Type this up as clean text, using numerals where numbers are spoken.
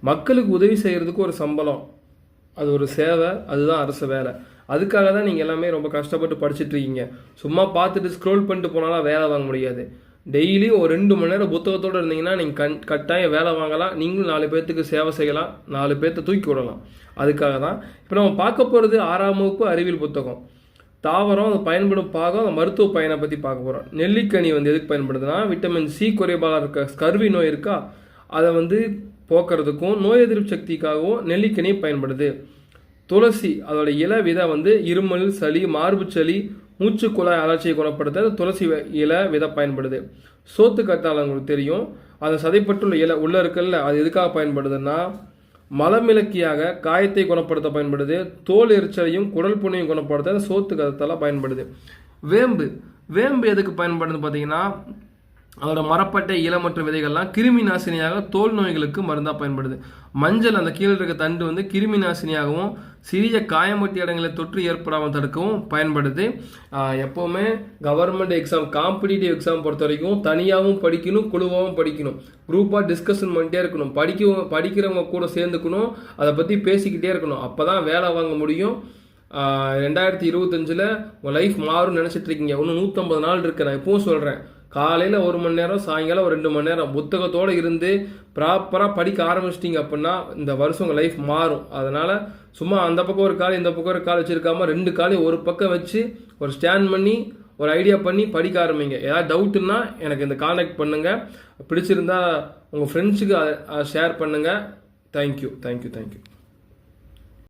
மக்களுக்கு உதவி செய்கிறதுக்கு ஒரு சம்பளம், அது ஒரு சேவை, அதுதான் அரசு வேலை. அதுக்காக தான் நீங்கள் எல்லாமே ரொம்ப கஷ்டப்பட்டு படிச்சுட்டு இருக்கீங்க. சும்மா பார்த்துட்டு ஸ்க்ரோல் பண்ணிட்டு போனாலும் வேலை வாங்க முடியாது. டெய்லியும் ஒரு 2 மணி நேரம் புத்தகத்தோடு இருந்தீங்கன்னா நீங்கள் கட்டாயம் வேலை வாங்கலாம். நீங்களும் 4 பேர்த்துக்கு சேவை செய்யலாம், 4 பேர்த்த தூக்கி விடலாம். அதுக்காக தான் இப்போ நம்ம பார்க்க போகிறது 6ஆம் வகுப்பு அறிவியல் புத்தகம். தாவரம், அது பயன்படும் பாகம், அந்த மருத்துவ பயனை பற்றி பார்க்க போகிறோம். நெல்லிக்கனி எதுக்கு பயன்படுதுன்னா, விட்டமின் சி குறைபாடாக இருக்க ஸ்கர்வி நோய் இருக்கா, அதை போக்குறதுக்கும் நோய் எதிர்ப்பு சக்திக்காகவும் நெல்லிக்கனி பயன்படுது. துளசி, அதோட இலை விதை இருமல், சளி, மார்பு சளி, மூச்சுக்குழாய் அலர்ச்சியை குணப்படுத்த துளசி இலை விதை பயன்படுது. சோத்து கத்தாழை உங்களுக்கு தெரியும், அந்த சதைப்பட்டுள்ள இலை உள்ள இருக்குல்ல, அது எதுக்காக பயன்படுதுன்னா மலமிளக்கியாக காயத்தை குணப்படுத்த பயன்படுது. தோல் எரிச்சலையும் குடல் புண்ணையும் குணப்படுத்த சோத்து கத்தாழை பயன்படுது. வேம்பு எதுக்கு பயன்படுதுன்னு பார்த்தீங்கன்னா, அதோட மரப்பட்டை, இலை மற்றும் விதைகள்லாம் கிருமி நாசினியாக தோல் நோய்களுக்கு மருந்தாக பயன்படுது. மஞ்சள், அந்த கீழே இருக்க தண்டு கிருமி நாசினியாகவும் சிறிய காயமட்டி இடங்களை தொற்று ஏற்படாமல் தடுக்கவும் பயன்படுது. எப்போவுமே கவர்மெண்ட் எக்ஸாம், காம்படிட்டிவ் எக்ஸாம் பொறுத்த வரைக்கும் தனியாகவும் படிக்கணும், குழுவாகவும் படிக்கணும், குரூப்பாக டிஸ்கஷன் பண்ணிட்டே இருக்கணும், படிக்கிறவங்க கூட சேர்ந்துக்கணும், அதை பற்றி பேசிக்கிட்டே இருக்கணும். அப்போ தான் வேலை வாங்க முடியும். 2025 உங்கள் லைஃப் மாறும்னு நினச்சிட்டு இருக்கீங்க. இன்னும் 150 நாள் இருக்குது. நான் இப்பவும் சொல்கிறேன், காலையில் 1 மணி நேரம், சாயங்காலம் ஒரு 2 மணி நேரம் புத்தகத்தோடு இருந்து ப்ராப்பராக படிக்க ஆரம்பிச்சிட்டிங்க அப்படின்னா இந்த வருஷம் உங்கள் லைஃப் மாறும். அதனால் சும்மா அந்த பக்கம் ஒரு கால், இந்த பக்கம் ஒரு கால் வச்சுருக்காமல் 2 காலையும் ஒரு பக்கம் வச்சு ஒரு ஸ்டாண்ட் பண்ணி ஒரு ஐடியா பண்ணி படிக்க ஆரம்பிங்க. ஏதாவது டவுட்டுன்னா எனக்கு இந்த கான்டாக்ட் பண்ணுங்கள். பிடிச்சிருந்தா உங்கள் ஃப்ரெண்ட்ஸுக்கு ஷேர் பண்ணுங்கள். தேங்க்யூ.